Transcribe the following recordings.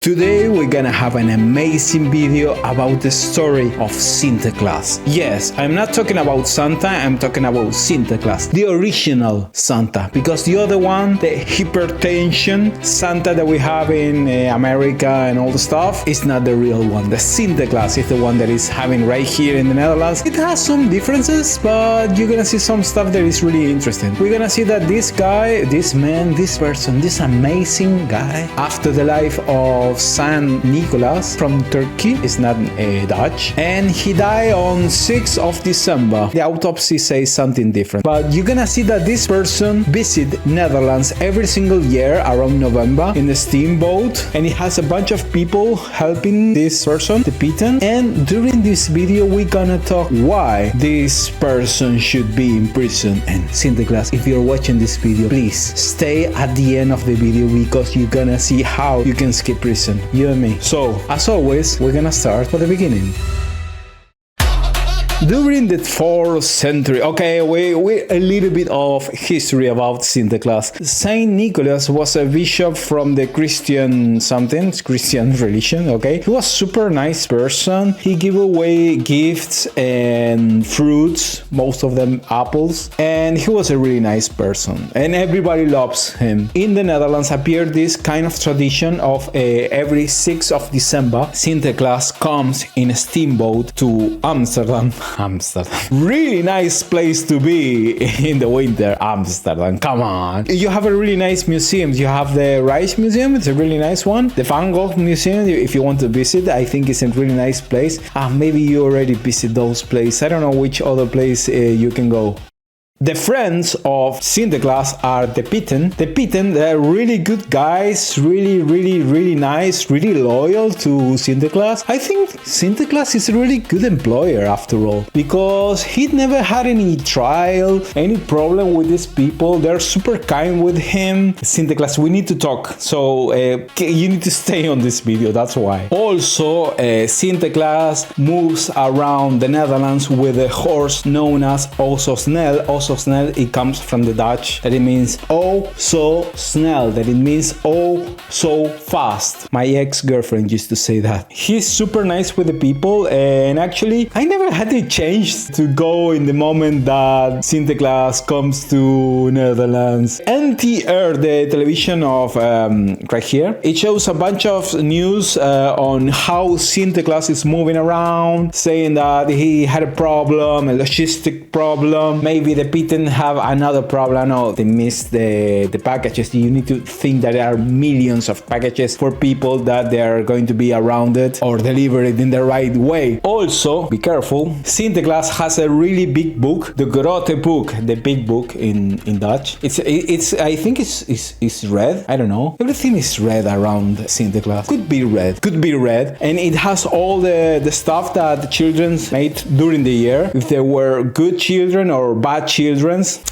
Today we're gonna have an amazing video about the story of Sinterklaas. Yes, I'm not talking about Santa, I'm talking about Sinterklaas, the original Santa, because the other one, the hypertension Santa that we have in America and all the stuff, is not the real one. The Sinterklaas is the one that is having right here in the Netherlands. It has some differences, but you're gonna see some stuff that is really interesting. We're gonna see that this guy, this man, this person, this amazing guy, after the life of Saint Nicholas from Turkey, is not Dutch, and he died on 6th of December. The autopsy says something different, but you're gonna see that this person visit Netherlands every single year around November in a steamboat, and he has a bunch of people helping this person, the Piton. And during this video we're gonna talk why this person should be in prison. And Sinterklaas, if you're watching this video, please stay at the end of the video because you're gonna see how you can skip prison, you and me. So, as always, we're gonna start from the beginning. During the 4th century, okay, we a little bit of history about Sinterklaas. Saint Nicholas was a bishop from the Christian religion, okay? He was super nice person. He gave away gifts and fruits, most of them apples, and he was a really nice person, and everybody loves him. In the Netherlands appeared this kind of tradition of every 6th of December, Sinterklaas comes in a steamboat to Amsterdam. Really nice place to be in the winter, Amsterdam. Come on. You have a really nice museum. You have the Rice Museum. It's a really nice one. The Van Gogh Museum, if you want to visit, I think it's a really nice place. Maybe you already visit those places. I don't know which other place you can go. The friends of Sinterklaas are the Piton. The Piton, they're really good guys, really nice, really loyal to Sinterklaas. I think Sinterklaas is a really good employer after all, because he never had any trial, any problem with these people. They're super kind with him. Sinterklaas, we need to talk, so you need to stay on this video, that's why. Also, Sinterklaas moves around the Netherlands with a horse known as Snel. Snel, it comes from the Dutch, that it means oh so snel, that it means oh so fast. My ex-girlfriend used to say that. He's super nice with the people, and actually I never had the chance to go in the moment that Sinterklaas comes to Netherlands. NTR, the television of right here, it shows a bunch of news on how Sinterklaas is moving around, saying that he had a problem, a logistic problem, maybe the Piton have another problem. No, they missed the packages. You need to think that there are millions of packages for people that they are going to be around it or deliver it in the right way. Also, be careful. Sinterklaas has a really big book, the grote book, the big book in Dutch. It's I think it's red. I don't know. Everything is red around Sinterklaas. Could be red, and it has all the stuff that the children made during the year. If they were good children or bad children,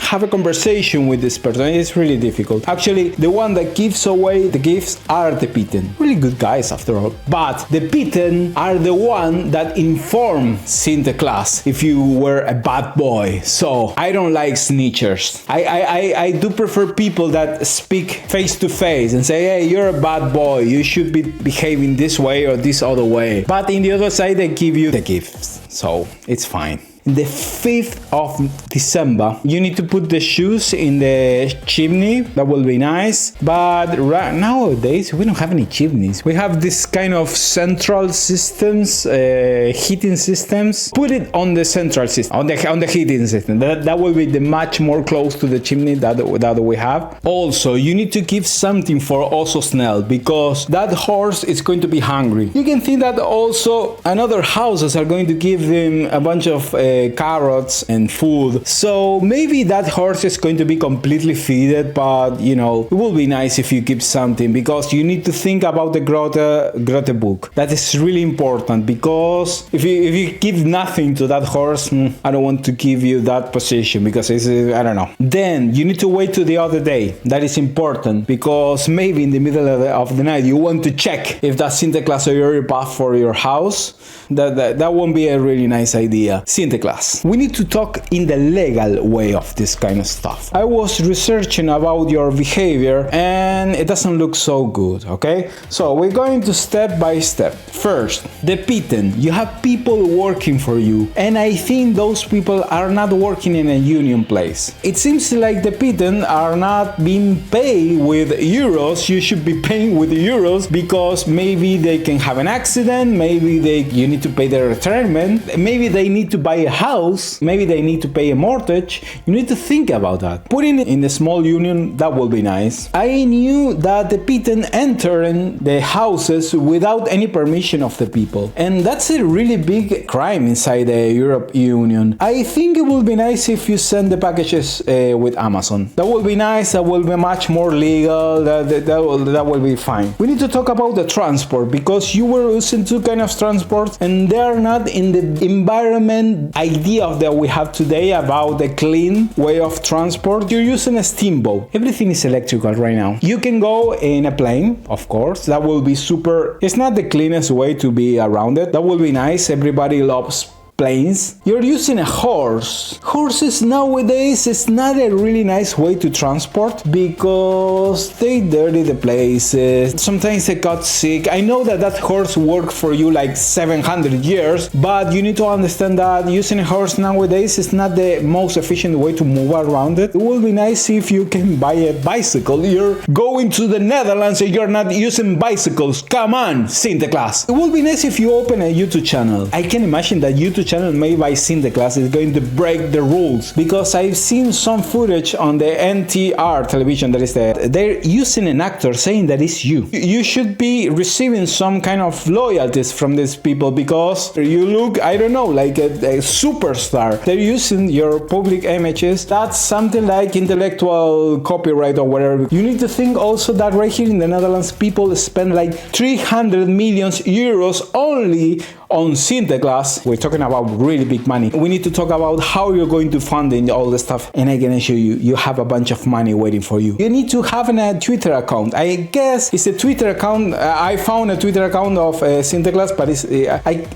have a conversation with this person. It's really difficult. Actually, the one that gives away the gifts are the Piton. Really good guys after all. But the Piton are the one that inform Sinterklaas if you were a bad boy. So I don't like snitchers. I do prefer people that speak face to face and say, hey, you're a bad boy. You should be behaving this way or this other way. But in the other side, they give you the gifts. So it's fine. The 5th of December, you need to put the shoes in the chimney. That will be nice. But nowadays, we don't have any chimneys. We have this kind of central systems, heating systems. Put it on the central system, on the heating system. That will be the much more close to the chimney that we have. Also, you need to give something for Oso Snell, because that horse is going to be hungry. You can think that also another houses are going to give them a bunch of carrots and food, so maybe that horse is going to be completely fed, but you know, it will be nice if you give something, because you need to think about the grote book. That is really important, because if you give nothing to that horse, I don't want to give you that position, because it's I don't know. Then you need to wait to the other day. That is important, because maybe in the middle of the night you want to check if that Sinterklaas already passed for your house. That won't be a really nice idea. Sinterklaas, Sinterklaas. We need to talk in the legal way of this kind of stuff. I was researching about your behavior and it doesn't look so good, okay? So we're going to step by step. First, the pitting. You have people working for you, and I think those people are not working in a union place. It seems like the pitting are not being paid with euros. You should be paying with euros because maybe they can have an accident, maybe you need to pay their retirement, maybe they need to buy a house, maybe they need to pay a mortgage. You need to think about that. Putting it in a small union, that will be nice. I knew that the pitting entering the houses without any permission of the people, and that's a really big crime inside the Europe Union. I think it will be nice if you send the packages with Amazon. That will be nice. That will be much more legal. That will be fine. We need to talk about the transport, because you were using two kinds of transport and they are not in the environment idea that we have today about the clean way of transport. You're using a steamboat. Everything is electrical right now. You can go in a plane, of course. That will be super. It's not the cleanest way to be around it. That will be nice. Everybody loves planes. You're using a horse. Horses nowadays is not a really nice way to transport because they dirty the places. Sometimes they got sick. I know that horse worked for you like 700 years, but you need to understand that using a horse nowadays is not the most efficient way to move around it. It will be nice if you can buy a bicycle. You're going to the Netherlands and you're not using bicycles. Come on, Sinterklaas. It will be nice if you open a YouTube channel. I can imagine that YouTube channel made by Sinterklaas is going to break the rules, because I've seen some footage on the NTR television that is there. They're using an actor saying that it's you. You should be receiving some kind of loyalties from these people because you look, I don't know, like a superstar. They're using your public images. That's something like intellectual copyright or whatever. You need to think also that right here in the Netherlands, people spend like 300 million euros only on Sinterklaas. We're talking about really big money. We need to talk about how you're going to fund all the stuff, and I can assure you, you have a bunch of money waiting for you. You need to have a Twitter account. I guess it's a Twitter account. I found a Twitter account of Sinterklaas, but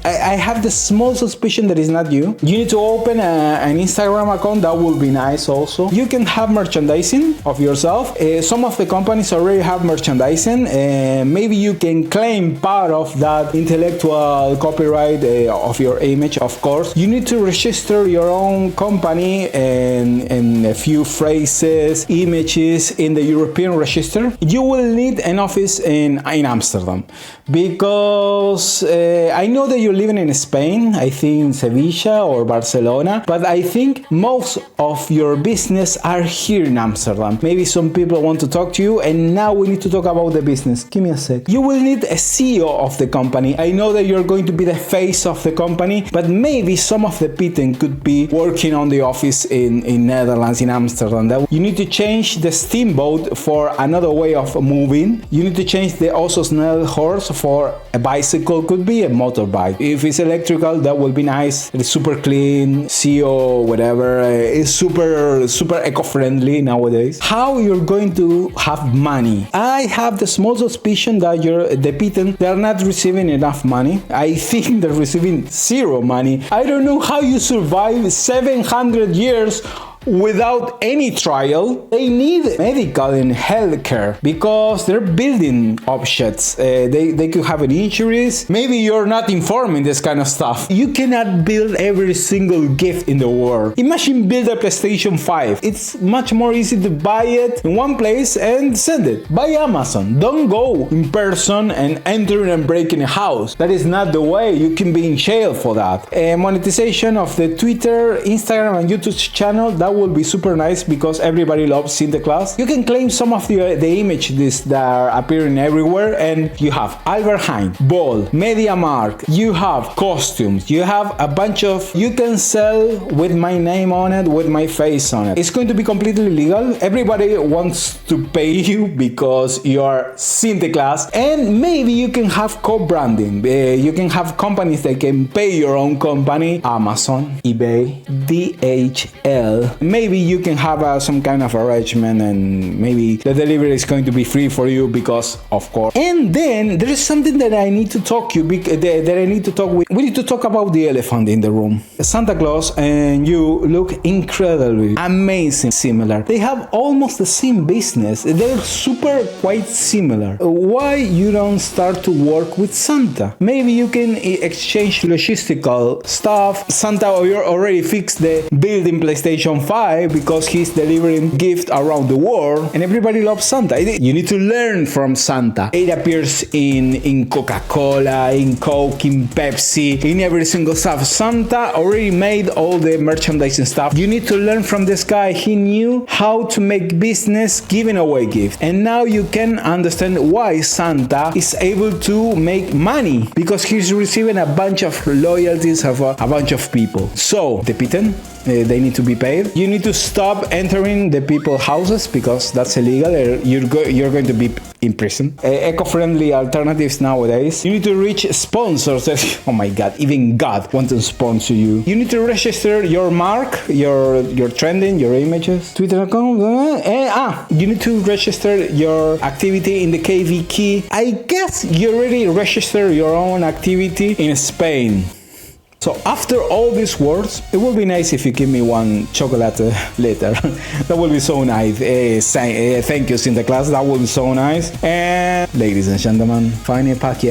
I have the small suspicion that it's not you. You need to open an Instagram account. That will be nice also. You can have merchandising of yourself. Some of the companies already have merchandising. Maybe you can claim part of that intellectual copyright of your image. Of course, you need to register your own company and a few phrases, images in the European register. You will need an office in Amsterdam, because I know that you're living in Spain, I think in Sevilla or Barcelona, but I think most of your business are here in Amsterdam. Maybe some people want to talk to you, and now we need to talk about the business. Give me a sec. You will need a CEO of the company. I know that you're going to be the face of the company, but maybe some of the people could be working on the office in Netherlands, in Amsterdam. You need to change the steamboat for another way of moving. You need to change the also snell horse for a bicycle, could be a motorbike. If it's electrical, that will be nice. It's super clean, CO, whatever. It's super eco-friendly nowadays. How you're going to have money? I have the small suspicion that the people, they're not receiving enough money. I think they're receiving zero money. I don't know how you survive 700 years without any trial. They need medical and healthcare because they're building objects. They could have an injuries. Maybe you're not informing this kind of stuff. You cannot build every single gift in the world. Imagine build a PlayStation 5. It's much more easy to buy it in one place and send it. Buy Amazon. Don't go in person and enter and break in a house. That is not the way. You can be in jail for that. Monetization of the Twitter, Instagram and YouTube channel, that will be super nice because everybody loves Sinterklaas. You can claim some of the images that are appearing everywhere, and you have Albert Heijn, Bol, MediaMarkt, you have costumes, you have a bunch of, you can sell with my name on it, with my face on it. It's going to be completely legal. Everybody wants to pay you because you are Sinterklaas, and maybe you can have co-branding. You can have companies that can pay your own company, Amazon, eBay, DHL, maybe you can have some kind of arrangement, and maybe the delivery is going to be free for you because, of course. And then there is something that I need to talk you that I need to talk with. We need to talk about the elephant in the room. Santa Claus and you look incredibly amazing similar. They have almost the same business. They're super quite similar. Why you don't start to work with Santa? Maybe you can exchange logistical stuff. Santa already fixed the building PlayStation 5 because he's delivering gifts around the world, and everybody loves Santa. You need to learn from Santa. It appears in Coca-Cola, in Coke, in Pepsi, in every single stuff. Santa already made all the merchandising stuff. You need to learn from this guy. He knew how to make business giving away gifts, and now you can understand why Santa is able to make money, because he's receiving a bunch of loyalties of a bunch of people. So the Pitten, they need to be paid. You need to stop entering the people's houses because that's illegal. You're going to be in prison. Eco-friendly alternatives nowadays. You need to reach sponsors. Oh my God, even God wants to sponsor you. You need to register your mark, your trending, your images, Twitter account. You need to register your activity in the KV key. I guess you already registered your own activity in Spain. So after all these words, it would be nice if you give me one chocolate later. That would be so nice. Thank you, Sinterklaas. That would be so nice. And ladies and gentlemen, fine pack.